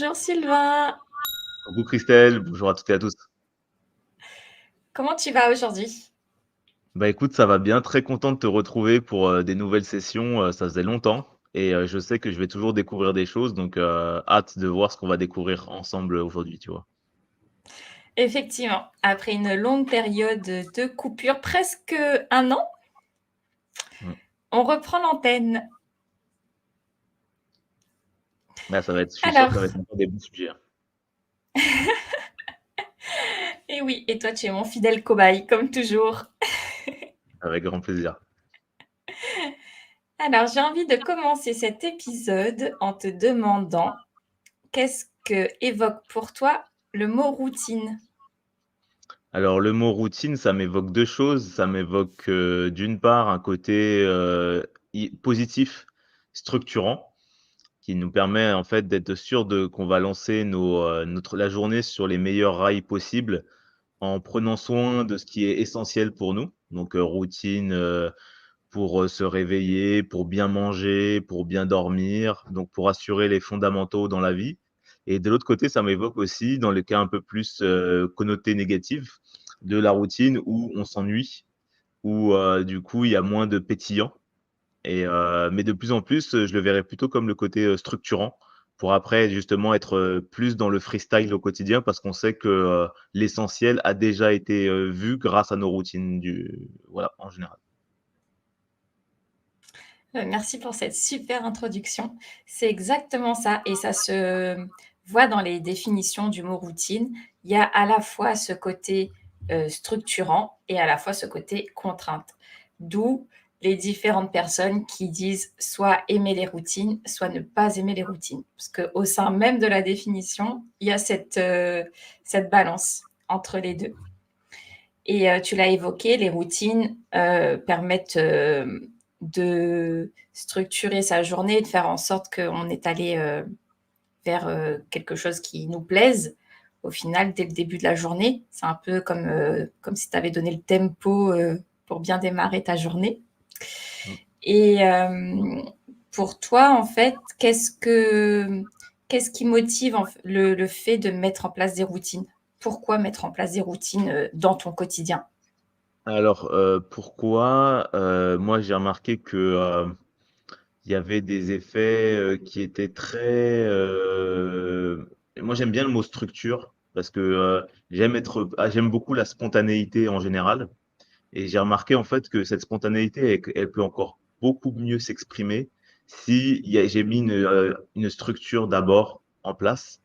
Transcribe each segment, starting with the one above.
Bonjour Sylvain, Coucou Christelle, bonjour à toutes et à tous. comment tu vas aujourd'hui? Bah écoute, ça va bien, très content de te retrouver pour des nouvelles sessions, ça faisait longtemps et je sais que je vais toujours découvrir des choses, donc hâte de voir ce qu'on va découvrir ensemble aujourd'hui, tu vois. Effectivement, après une longue période de coupure, presque un an, Mm. on reprend l'antenne. Là, je suis sûr que Alors, ça va être encore des bons sujets, hein. et oui, et toi tu es mon fidèle cobaye, comme toujours. Avec grand plaisir. Alors, j'ai envie de commencer cet épisode en te demandant qu'est-ce que évoque pour toi le mot routine? Alors le mot routine, ça m'évoque deux choses. Ça m'évoque d'une part un côté positif, structurant, qui nous permet en fait d'être sûr de qu'on va lancer la journée sur les meilleurs rails possibles en prenant soin de ce qui est essentiel pour nous. Donc, routine, pour, se réveiller, pour bien manger, pour bien dormir, donc pour assurer les fondamentaux dans la vie. Et de l'autre côté, ça m'évoque aussi, dans les cas un peu plus, connotés négatifs, de la routine où on s'ennuie, où, du coup, il y a moins de pétillant mais de plus en plus, je le verrais plutôt comme le côté, structurant pour après justement être, plus dans le freestyle au quotidien parce qu'on sait que, l'essentiel a déjà été, vu grâce à nos routines voilà, en général. Merci pour cette super introduction. C'est exactement ça et ça se voit dans les définitions du mot routine. Il y a à la fois ce côté, structurant et à la fois ce côté contrainte. D'où les différentes personnes qui disent soit aimer les routines, soit ne pas aimer les routines. Parce qu'au sein même de la définition, il y a cette balance entre les 2. Et tu l'as évoqué, les routines permettent de structurer sa journée, de faire en sorte qu'on est allé vers quelque chose qui nous plaise. Au final, dès le début de la journée, c'est un peu comme si tu avais donné le tempo pour bien démarrer ta journée. Mmh. Et pour toi, en fait, qu'est-ce qui motive le fait de mettre en place des routines? Pourquoi mettre en place des routines dans ton quotidien? Alors, pourquoi? Moi, j'ai remarqué que, il y avait des effets, qui étaient très, moi, j'aime bien le mot structure parce que, j'aime beaucoup la spontanéité en général. Et j'ai remarqué en fait que cette spontanéité, elle peut encore beaucoup mieux s'exprimer si j'ai mis une structure d'abord en place.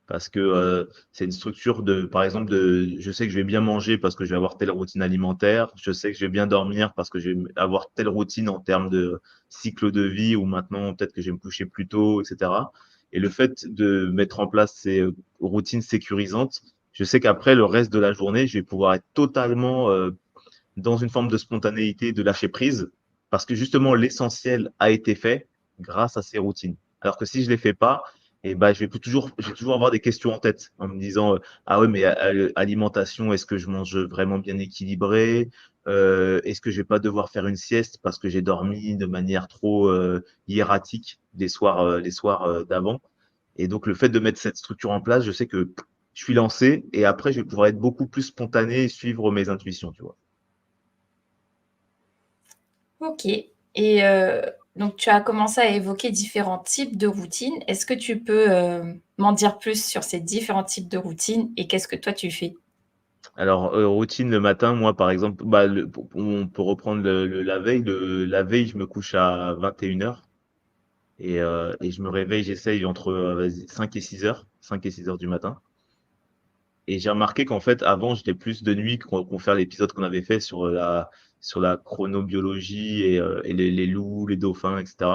Parce que c'est une structure par exemple, je sais que je vais bien manger parce que je vais avoir telle routine alimentaire. Je sais que je vais bien dormir parce que je vais avoir telle routine en termes de cycle de vie ou maintenant peut-être que je vais me coucher plus tôt, etc. Et le fait de mettre en place ces routines sécurisantes, je sais qu'après le reste de la journée, je vais pouvoir être totalement dans une forme de spontanéité, de lâcher prise, parce que justement l'essentiel a été fait grâce à ces routines. Alors que si je les fais pas, et ben je vais toujours avoir des questions en tête en me disant ah ouais mais alimentation, est-ce que je mange vraiment bien équilibré? Est-ce que je vais pas devoir faire une sieste parce que j'ai dormi de manière trop hiératique les soirs d'avant? Et donc le fait de mettre cette structure en place, je sais que je suis lancé et après je vais pouvoir être beaucoup plus spontané et suivre mes intuitions, tu vois. OK et donc tu as commencé à évoquer différents types de routines. Est-ce que tu peux, m'en dire plus sur ces différents types de routines et qu'est-ce que toi tu fais? Alors, routine le matin, moi, par exemple, bah, on peut reprendre la veille. La veille, je me couche à 21h et je me réveille, j'essaye entre vas-y, 5 et 6 heures du matin. Et j'ai remarqué qu'en fait, avant, j'étais plus de nuit qu'on fait l'épisode qu'on avait fait sur la chronobiologie et les loups, les dauphins, etc.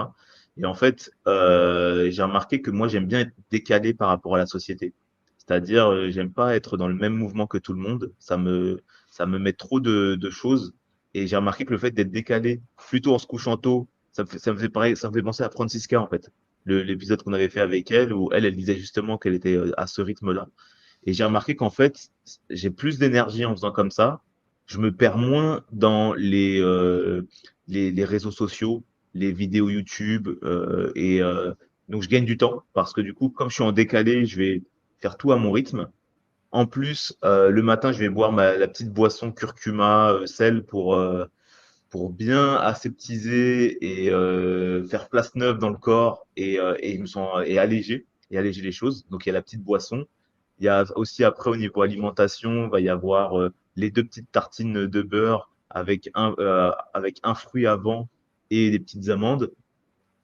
Et en fait, j'ai remarqué que moi, j'aime bien être décalé par rapport à la société. C'est-à-dire, j'aime pas être dans le même mouvement que tout le monde. Ça me met trop de choses. Et j'ai remarqué que le fait d'être décalé, plutôt en se couchant tôt, ça me fait pareil, ça me fait penser à Francisca, en fait. L'épisode qu'on avait fait avec elle, où elle disait justement qu'elle était à ce rythme-là. Et j'ai remarqué qu'en fait, j'ai plus d'énergie en faisant comme ça. Je me perds moins dans les réseaux sociaux, les vidéos YouTube Donc, je gagne du temps parce que du coup, comme je suis en décalé, je vais faire tout à mon rythme. En plus, le matin, je vais boire la petite boisson curcuma, sel pour bien aseptiser et faire place neuve dans le corps et je me sens et alléger les choses. Donc il y a la petite boisson. Il y a aussi après au niveau alimentation, il va y avoir les deux petites tartines de beurre avec un fruit avant et des petites amandes.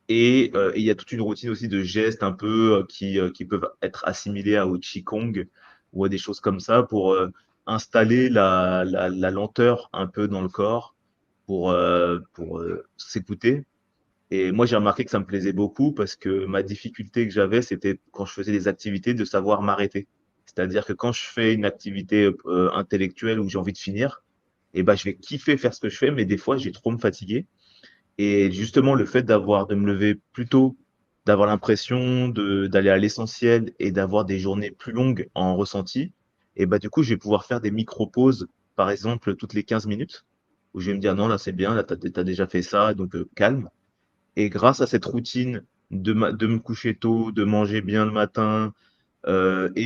Et il y a toute une routine aussi de gestes un peu qui peuvent être assimilés au Qigong ou à des choses comme ça pour installer la lenteur un peu dans le corps pour s'écouter. Et moi, j'ai remarqué que ça me plaisait beaucoup parce que ma difficulté que j'avais, c'était quand je faisais des activités de savoir m'arrêter. C'est-à-dire que quand je fais une activité intellectuelle où j'ai envie de finir, et ben, je vais kiffer faire ce que je fais, mais des fois, j'ai trop me fatiguer. Et justement, le fait de me lever plus tôt, d'avoir l'impression d'aller à l'essentiel et d'avoir des journées plus longues en ressenti, et bah, du coup, je vais pouvoir faire des micro-pauses, par exemple, toutes les 15 minutes, où je vais me dire, non, là, c'est bien, là, t'as déjà fait ça, donc calme. Et grâce à cette routine de me coucher tôt, de manger bien le matin, de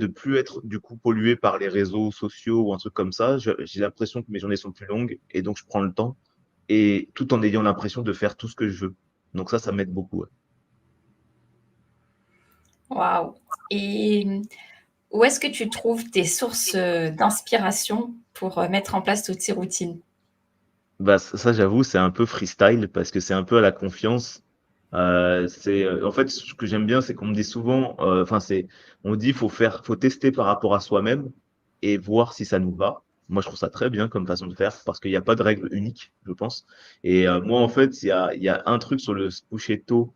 plus être du coup pollué par les réseaux sociaux ou un truc comme ça, j'ai l'impression que mes journées sont plus longues et donc je prends le temps et tout en ayant l'impression de faire tout ce que je veux. Donc ça m'aide beaucoup. Ouais. Waouh! Et où est-ce que tu trouves tes sources, d'inspiration pour, mettre en place toutes ces routines? Bah, ça, j'avoue, c'est un peu freestyle parce que c'est un peu à la confiance. En fait, ce que j'aime bien, c'est qu'on me dit souvent, on dit, faut tester par rapport à soi-même et voir si ça nous va. Moi, je trouve ça très bien comme façon de faire parce qu'il n'y a pas de règle unique, je pense. Et moi, en fait, il y a un truc sur le se coucher tôt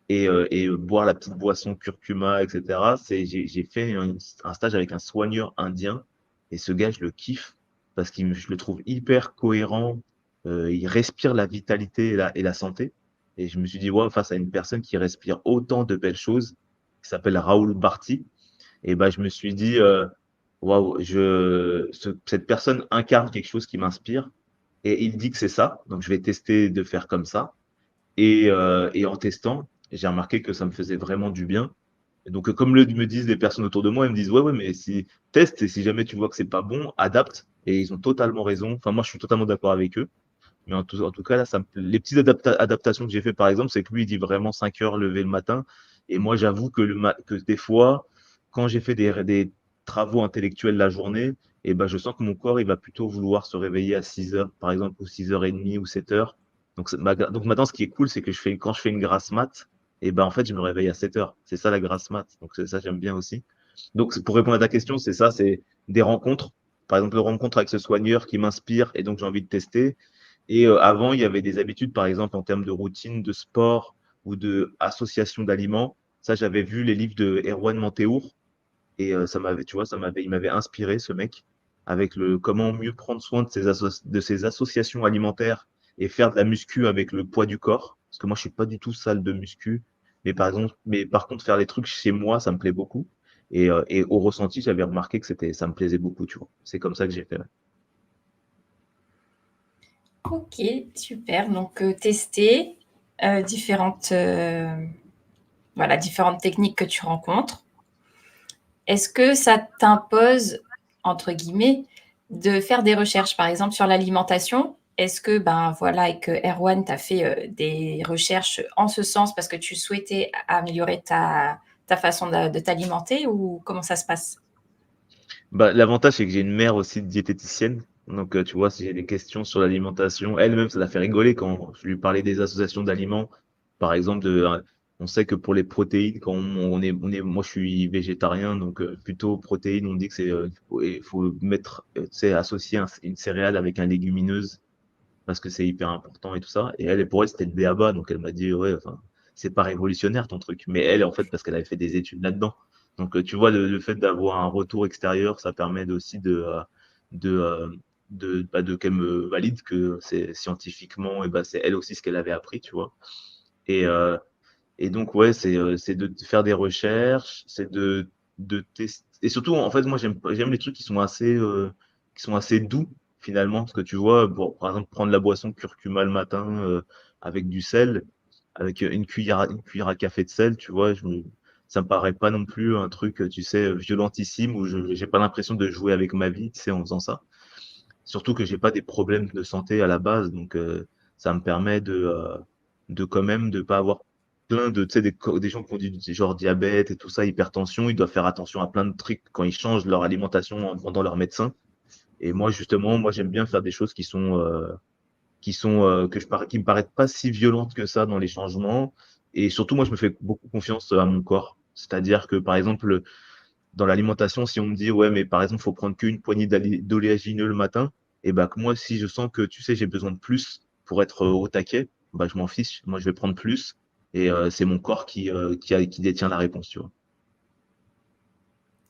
et boire la petite boisson curcuma, etc. J'ai fait un stage avec un soigneur indien et ce gars, je le kiffe parce je le trouve hyper cohérent. Il respire la vitalité et la santé. Et je me suis dit, ouais, face à une personne qui respire autant de belles choses, qui s'appelle Raoul Barti, et ben, je me suis dit, waouh, cette personne incarne quelque chose qui m'inspire. Et il dit que c'est ça. Donc, je vais tester de faire comme ça. Et en testant, j'ai remarqué que ça me faisait vraiment du bien. Et donc, comme me disent les personnes autour de moi, ils me disent, ouais, ouais, mais si teste et si jamais tu vois que c'est pas bon, adapte. Et ils ont totalement raison. Enfin, moi, je suis totalement d'accord avec eux. Mais en tout cas, là, les petites adaptations que j'ai fait, par exemple, c'est que lui, il dit vraiment 5 heures lever le matin. Et moi, j'avoue que des fois, quand j'ai fait des travaux intellectuels la journée, et ben, je sens que mon corps, il va plutôt vouloir se réveiller à 6 heures, par exemple, ou 6h30 ou 7 heures. Donc, donc maintenant, ce qui est cool, c'est que quand je fais une grasse mat, et ben, en fait, je me réveille à 7 heures. C'est ça la grasse mat. Donc, c'est ça, j'aime bien aussi. Donc, pour répondre à ta question, c'est ça, c'est des rencontres. Par exemple, une rencontre avec ce soigneur qui m'inspire et donc j'ai envie de tester. Et avant, il y avait des habitudes, par exemple, en termes de routine, de sport ou de association d'aliments. Ça, j'avais vu les livres de Erwan Manteour et ça m'avait, tu vois, il m'avait inspiré ce mec avec le comment mieux prendre soin de ses associations alimentaires et faire de la muscu avec le poids du corps. Parce que moi, je suis pas du tout salle de muscu, mais par contre, faire les trucs chez moi, ça me plaît beaucoup. Et au ressenti, j'avais remarqué que ça me plaisait beaucoup, tu vois. C'est comme ça que j'ai fait. Ouais. OK, super. Donc, tester, différentes, voilà, différentes techniques que tu rencontres. Est-ce que ça t'impose, entre guillemets, de faire des recherches, par exemple sur l'alimentation? Est-ce que, ben, voilà, avec Erwan, tu as fait des recherches en ce sens parce que tu souhaitais améliorer ta façon de t'alimenter ou comment ça se passe? Bah, l'avantage, c'est que j'ai une mère aussi diététicienne. Donc, tu vois, si j'ai des questions sur l'alimentation, elle-même, ça la fait rigoler quand je lui parlais des associations d'aliments. Par exemple, on sait que pour les protéines, quand moi, je suis végétarien, donc plutôt protéines, on dit que il faut mettre, tu sais, associer une céréale avec un légumineuse parce que c'est hyper important et tout ça. Et pour elle, c'était le b.a.-ba, donc elle m'a dit, ouais, enfin, c'est pas révolutionnaire ton truc. Mais elle, en fait, parce qu'elle avait fait des études là-dedans. Donc, tu vois, le fait d'avoir un retour extérieur, ça permet aussi de, euh, de qu'elle me valide que c'est scientifiquement, et ben, c'est elle aussi ce qu'elle avait appris, tu vois. Et, euh, et donc, ouais, c'est de faire des recherches, c'est de tester. Et surtout, en fait, moi, j'aime les trucs qui sont assez doux, finalement. Parce que tu vois, par exemple, prendre la boisson curcuma le matin avec du sel, avec une cuillère à café de sel, tu vois. Ça me paraît pas non plus un truc, tu sais, violentissime où j'ai pas l'impression de jouer avec ma vie, tu sais, en faisant ça. Surtout que j'ai pas des problèmes de santé à la base, donc ça me permet de quand même de pas avoir plein de, tu sais, des gens qui ont du genre diabète et tout ça, hypertension, ils doivent faire attention à plein de trucs quand ils changent leur alimentation en demandant leur médecin. Et moi, justement, moi, j'aime bien faire des choses qui me paraissent pas si violentes que ça dans les changements. Et surtout, moi, je me fais beaucoup confiance à mon corps. C'est-à-dire que, par exemple, dans l'alimentation, si on me dit, ouais, mais par exemple, faut prendre qu'une poignée d'oléagineux le matin, et bah, que moi, si je sens que, tu sais, j'ai besoin de plus pour être au taquet, bah, je m'en fiche. Moi, je vais prendre plus. Et c'est mon corps qui détient la réponse, tu vois.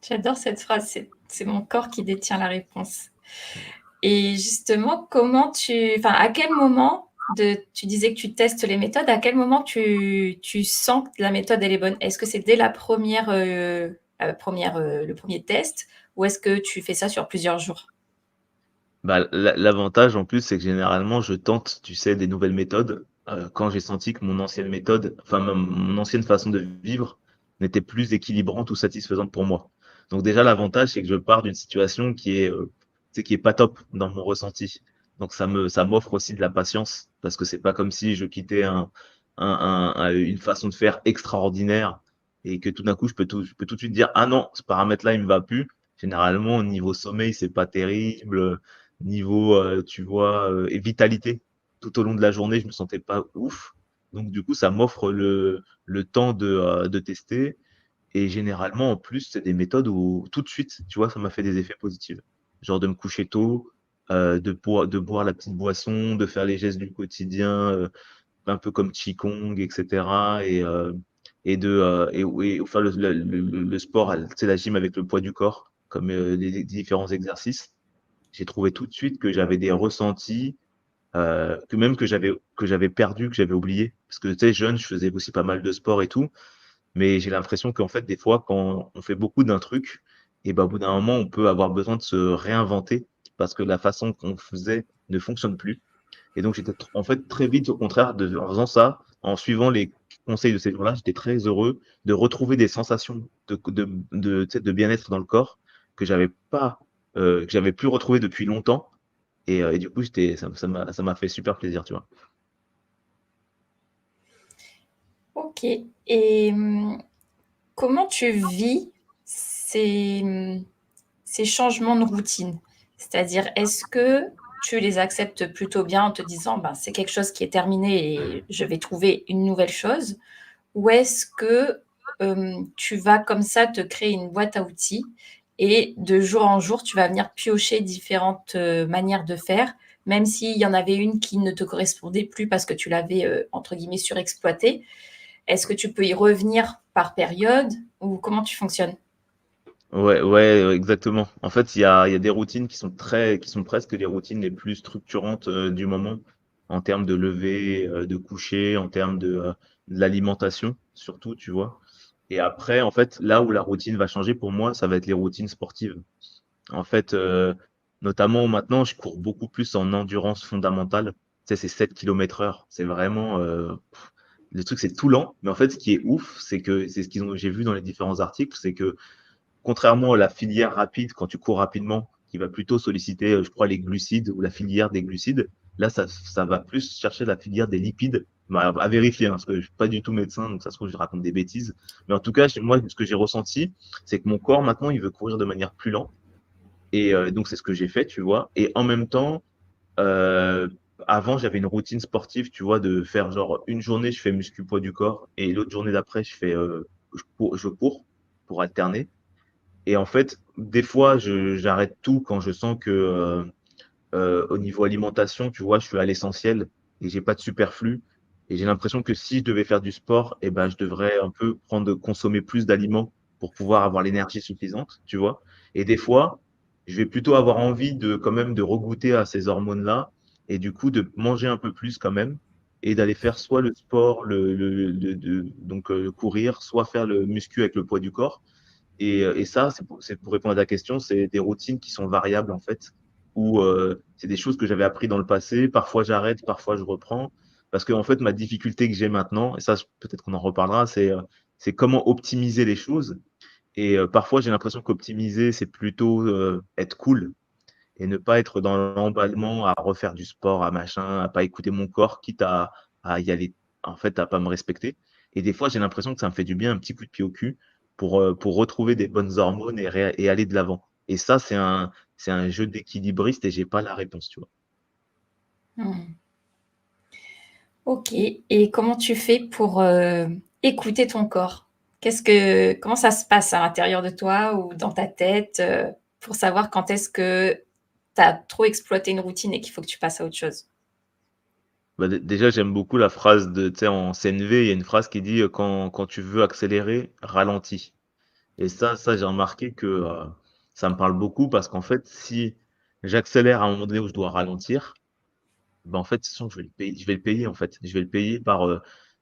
J'adore cette phrase, c'est mon corps qui détient la réponse. Et justement, enfin, à quel moment tu disais que tu testes les méthodes, à quel moment tu sens que la méthode elle est bonne? Est-ce que c'est dès le premier test ou est-ce que tu fais ça sur plusieurs jours? Bah, l'avantage en plus, c'est que généralement, je tente, tu sais, des nouvelles méthodes quand j'ai senti que mon ancienne méthode, enfin mon ancienne façon de vivre n'était plus équilibrante ou satisfaisante pour moi. Donc déjà, l'avantage, c'est que je pars d'une situation tu sais, qui est pas top dans mon ressenti. Donc ça m'offre aussi de la patience parce que c'est pas comme si je quittais une façon de faire extraordinaire et que tout d'un coup, je peux tout de suite dire, ah non, ce paramètre-là, il me va plus. Généralement, au niveau sommeil, c'est pas terrible. Niveau, tu vois, et vitalité. Tout au long de la journée, je me sentais pas ouf. Donc du coup, ça m'offre le temps de tester. Et généralement, en plus, c'est des méthodes où tout de suite, tu vois, ça m'a fait des effets positifs. Genre de me coucher tôt, de boire la petite boisson, de faire les gestes du quotidien, un peu comme Qigong, etc. Et faire le sport, tu sais, la gym avec le poids du corps, comme des différents exercices. J'ai trouvé tout de suite que j'avais des ressentis que j'avais perdu, que j'avais oublié. Parce que tu sais, jeune, je faisais aussi pas mal de sport et tout, mais j'ai l'impression qu'en fait, des fois, quand on fait beaucoup d'un truc, et ben, au bout d'un moment, on peut avoir besoin de se réinventer parce que la façon qu'on faisait ne fonctionne plus. Et donc, en fait très vite, au contraire, en faisant ça, en suivant les conseils de ces jours-là, j'étais très heureux de retrouver des sensations tu sais, de bien-être dans le corps que que j'avais plus retrouvé depuis longtemps. Et du coup, ça m'a fait super plaisir, tu vois. Ok. Et comment tu vis ces changements de routine? C'est-à-dire, est-ce que tu les acceptes plutôt bien en te disant, ben, c'est quelque chose qui est terminé et je vais trouver une nouvelle chose? Ou est-ce que tu vas comme ça te créer une boîte à outils et de jour en jour, tu vas venir piocher différentes manières de faire, même s'il y en avait une qui ne te correspondait plus parce que tu l'avais, entre guillemets, surexploitée. Est-ce que tu peux y revenir par période ou comment tu fonctionnes? Ouais, ouais, exactement. En fait, il y a des routines qui sont presque les routines les plus structurantes du moment, en termes de lever, de coucher, en termes de l'alimentation, surtout, tu vois. Et après, en fait, là où la routine va changer pour moi, ça va être les routines sportives. En fait, notamment maintenant, je cours beaucoup plus en endurance fondamentale. Tu sais, c'est 7 km heure. C'est vraiment, le truc, c'est tout lent. Mais en fait, ce qui est ouf, c'est que, c'est ce j'ai vu dans les différents articles, c'est que contrairement à la filière rapide, quand tu cours rapidement, qui va plutôt solliciter, je crois, les glucides ou la filière des glucides, là, ça va plus chercher la filière des lipides. Bah, à vérifier, hein, parce que je suis pas du tout médecin, donc ça se trouve, je raconte des bêtises. Mais en tout cas, moi, ce que j'ai ressenti, c'est que mon corps, maintenant, il veut courir de manière plus lente. Et donc, c'est ce que j'ai fait, tu vois. Et en même temps, euh, avant, j'avais une routine sportive, tu vois, de faire genre une journée, je fais muscu poids du corps, et l'autre journée d'après, je cours pour alterner. Et en fait, des fois, j'arrête tout quand je sens que au niveau alimentation, tu vois, je suis à l'essentiel et j'ai pas de superflu. Et j'ai l'impression que si je devais faire du sport, eh ben, je devrais un peu consommer plus d'aliments pour pouvoir avoir l'énergie suffisante, tu vois. Et des fois, je vais plutôt avoir envie de quand même de regoûter à ces hormones-là et du coup de manger un peu plus quand même et d'aller faire soit le sport, donc courir, soit faire le muscu avec le poids du corps. Et ça, c'est pour répondre à ta question, c'est des routines qui sont variables en fait, où c'est des choses que j'avais appris dans le passé. Parfois j'arrête, parfois je reprends. Parce que en fait, ma difficulté que j'ai maintenant, et ça, peut-être qu'on en reparlera, c'est comment optimiser les choses. Et parfois, j'ai l'impression qu'optimiser, c'est plutôt être cool et ne pas être dans l'emballement à refaire du sport, à machin, à pas écouter mon corps, quitte à y aller, en fait, à pas me respecter. Et des fois, j'ai l'impression que ça me fait du bien, un petit coup de pied au cul pour retrouver des bonnes hormones et aller de l'avant. Et ça, c'est un jeu d'équilibriste et j'ai pas la réponse, tu vois. Mmh. OK, et comment tu fais pour, écouter ton corps? Comment ça se passe à l'intérieur de toi ou dans ta tête, pour savoir quand est-ce que tu as trop exploité une routine et qu'il faut que tu passes à autre chose? Bah, déjà, j'aime beaucoup la phrase de, tu sais, en CNV, il y a une phrase qui dit quand tu veux accélérer, ralentis. Et ça j'ai remarqué que ça me parle beaucoup parce qu'en fait, si j'accélère à un moment donné où je dois ralentir, ben en fait, de toute façon, je vais le payer, en fait. Je vais le payer par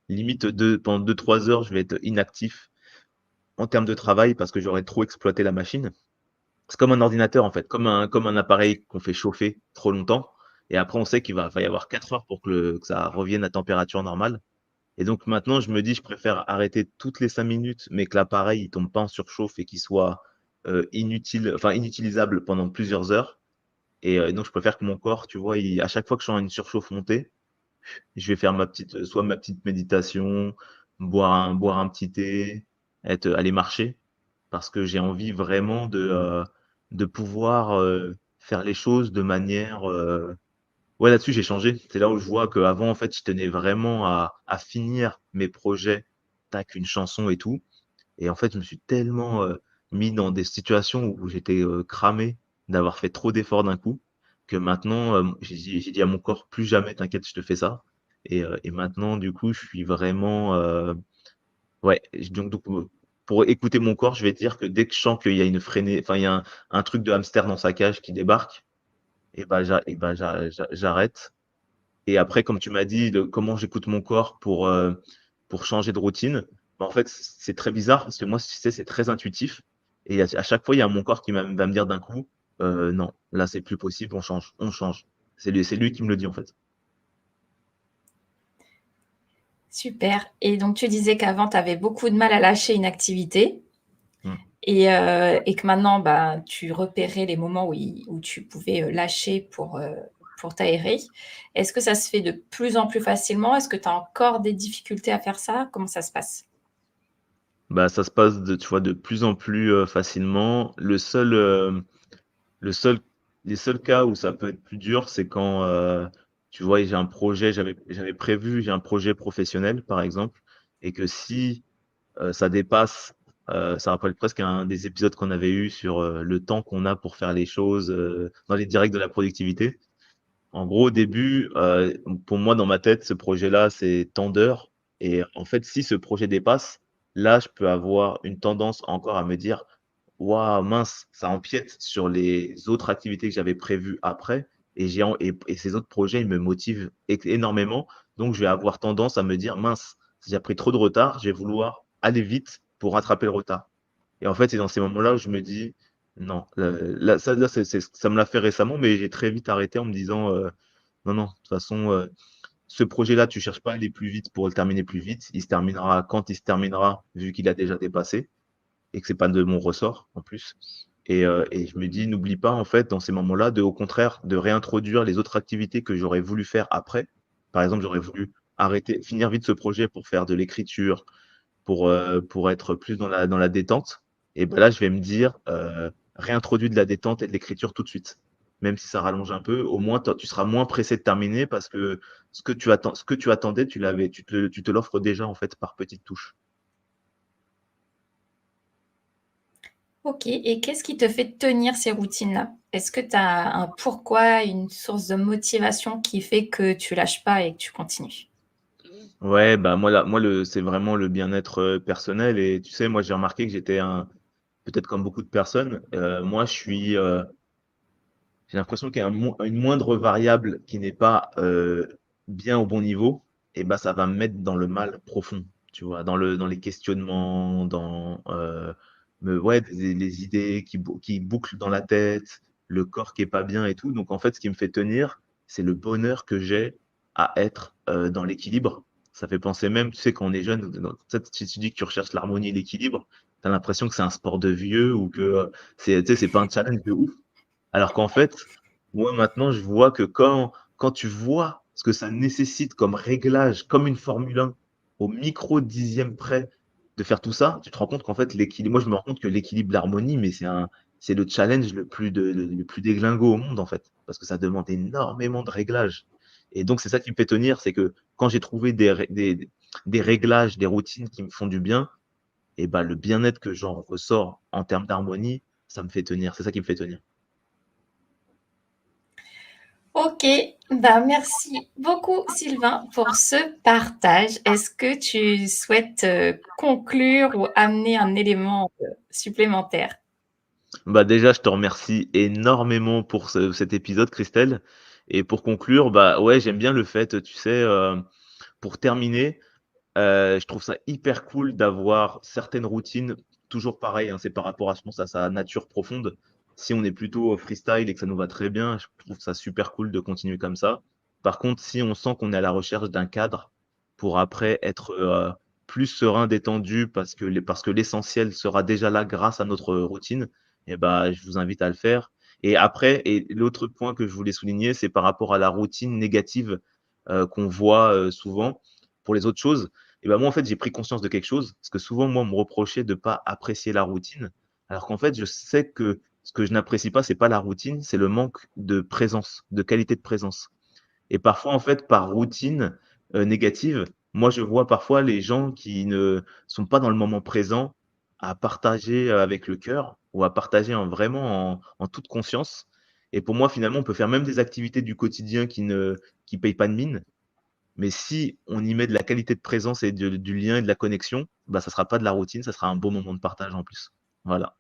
limite pendant 2 3 heures, je vais être inactif en termes de travail parce que j'aurais trop exploité la machine. C'est comme un ordinateur, en fait, comme un appareil qu'on fait chauffer trop longtemps et après on sait va y avoir 4 heures pour que ça revienne à température normale. Et donc maintenant, je me dis: «Je préfère arrêter toutes les 5 minutes, mais que l'appareil, il tombe pas en surchauffe et qu'il soit, inutilisable pendant plusieurs heures». Et donc je préfère que mon corps, tu vois, à chaque fois que je sens une surchauffe monter, je vais faire soit ma petite méditation, boire un petit thé, aller marcher. Parce que j'ai envie vraiment de pouvoir, faire les choses de manière, ouais, là-dessus, j'ai changé. C'est là où je vois qu'avant, en fait, je tenais vraiment à finir mes projets, tac, une chanson et tout. Et en fait, je me suis tellement mis dans des situations où j'étais cramé d'avoir fait trop d'efforts d'un coup, que maintenant, j'ai dit à mon corps, plus jamais, t'inquiète, je te fais ça. Et maintenant, du coup, je suis vraiment, ouais, pour écouter mon corps, je vais dire que dès que je sens qu'il y a une freinée, enfin, il y a un truc de hamster dans sa cage qui débarque, j'arrête. Et après, comme tu m'as dit, comment j'écoute mon corps pour changer de routine, bah, en fait, c'est très bizarre parce que moi, tu sais, c'est très intuitif. Et à chaque fois, il y a mon corps qui va me dire d'un coup, non, là, c'est plus possible, on change, on change. C'est lui qui me le dit, en fait. Super, et donc tu disais qu'avant tu avais beaucoup de mal à lâcher une activité Mm. et que maintenant, bah, tu repérais les moments où tu pouvais, lâcher pour t'aérer. Est-ce que ça se fait de plus en plus facilement? Est-ce que tu as encore des difficultés à faire ça? Comment ça se passe? Bah, ça se passe tu vois, de plus en plus facilement. Le seul, les seuls cas où ça peut être plus dur, c'est quand, tu vois, j'ai un projet, j'avais prévu, j'ai un projet professionnel, par exemple, et que si ça dépasse, ça rappelle presque un des épisodes qu'on avait eu sur le temps qu'on a pour faire les choses dans les directs de la productivité. En gros, au début, pour moi, dans ma tête, ce projet-là, c'est tant d'heures. Et en fait, si ce projet dépasse, là, je peux avoir une tendance encore à me dire: «Waouh, mince, ça empiète sur les autres activités que j'avais prévues après». Et ces autres projets, ils me motivent énormément. Donc, je vais avoir tendance à me dire: «Mince, j'ai pris trop de retard, je vais vouloir aller vite pour rattraper le retard». Et en fait, c'est dans ces moments-là où je me dis: «Non, là, ça me l'a fait récemment, mais j'ai très vite arrêté en me disant, non, non, de toute façon, ce projet-là, tu cherches pas à aller plus vite pour le terminer plus vite. Il se terminera quand il se terminera, vu qu'il a déjà dépassé et que c'est pas de mon ressort en plus». Et je me dis: «N'oublie pas, en fait, dans ces moments-là, au contraire, de réintroduire les autres activités que j'aurais voulu faire après». Par exemple, j'aurais voulu finir vite ce projet pour faire de l'écriture, pour être plus dans la détente. Et ben là, je vais me dire, réintroduis de la détente et de l'écriture tout de suite. Même si ça rallonge un peu, au moins tu seras moins pressé de terminer parce que ce que tu attendais, tu te l'offres déjà en fait par petites touches. OK, et qu'est-ce qui te fait tenir ces routines-là? Est-ce que tu as un pourquoi, une source de motivation qui fait que tu lâches pas et que tu continues? Ouais, bah, moi c'est vraiment le bien-être, personnel. Et tu sais, moi j'ai remarqué que j'étais un peut-être comme beaucoup de personnes, moi j'ai l'impression qu'il y a une moindre variable qui n'est pas bien au bon niveau, et ben ça va me mettre dans le mal profond, tu vois, dans les questionnements, ouais, les idées qui bouclent dans la tête, le corps qui est pas bien et tout. Donc en fait, ce qui me fait tenir, c'est le bonheur que j'ai à être dans l'équilibre. Ça fait penser même, tu sais, quand on est jeune, si tu dis que tu recherches l'harmonie et l'équilibre, tu as l'impression que c'est un sport de vieux ou que tu sais, c'est pas un challenge de ouf. Alors qu'en fait, moi maintenant, je vois que quand tu vois ce que ça nécessite comme réglage, comme une Formule 1, au micro dixième près, de faire tout ça, tu te rends compte qu'en fait, l'équilibre, moi je me rends compte que l'équilibre, l'harmonie, mais c'est le challenge le plus déglingo au monde en fait, parce que ça demande énormément de réglages. Et donc c'est ça qui me fait tenir, c'est que quand j'ai trouvé des réglages, des routines qui me font du bien, et ben le bien-être que j'en ressors en termes d'harmonie, ça me fait tenir. C'est ça qui me fait tenir. Ok, bah merci beaucoup Sylvain pour ce partage. Est-ce que tu souhaites conclure ou amener un élément supplémentaire? Bah déjà, je te remercie énormément pour cet épisode, Christelle. Et pour conclure, bah ouais, j'aime bien le fait, tu sais, pour terminer, je trouve ça hyper cool d'avoir certaines routines, toujours pareil, hein, c'est par rapport à, je pense, à sa nature profonde. Si on est plutôt freestyle et que ça nous va très bien, je trouve ça super cool de continuer comme ça. Par contre, si on sent qu'on est à la recherche d'un cadre pour après être plus serein, détendu, parce que l'essentiel sera déjà là grâce à notre routine, et ben, je vous invite à le faire. Et après, et l'autre point que je voulais souligner, c'est par rapport à la routine négative qu'on voit souvent pour les autres choses. Et ben moi, en fait, j'ai pris conscience de quelque chose, parce que souvent, moi, on me reprochait de ne pas apprécier la routine, alors qu'en fait, je sais que ce que je n'apprécie pas, c'est pas la routine, c'est le manque de présence, de qualité de présence. Et parfois, en fait, par routine négative, moi, je vois parfois les gens qui ne sont pas dans le moment présent à partager avec le cœur ou à partager vraiment en toute conscience. Et pour moi, finalement, on peut faire même des activités du quotidien qui payent pas de mine, mais si on y met de la qualité de présence et du lien et de la connexion, bah, ça sera pas de la routine, ça sera un beau moment de partage en plus. Voilà.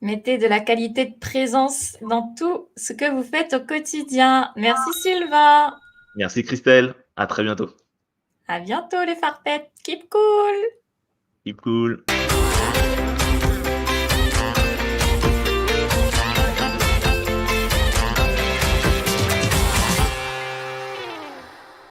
Mettez de la qualité de présence dans tout ce que vous faites au quotidien. Merci Sylvain. Merci Christelle, à très bientôt. À bientôt les farpettes. Keep cool. Keep cool.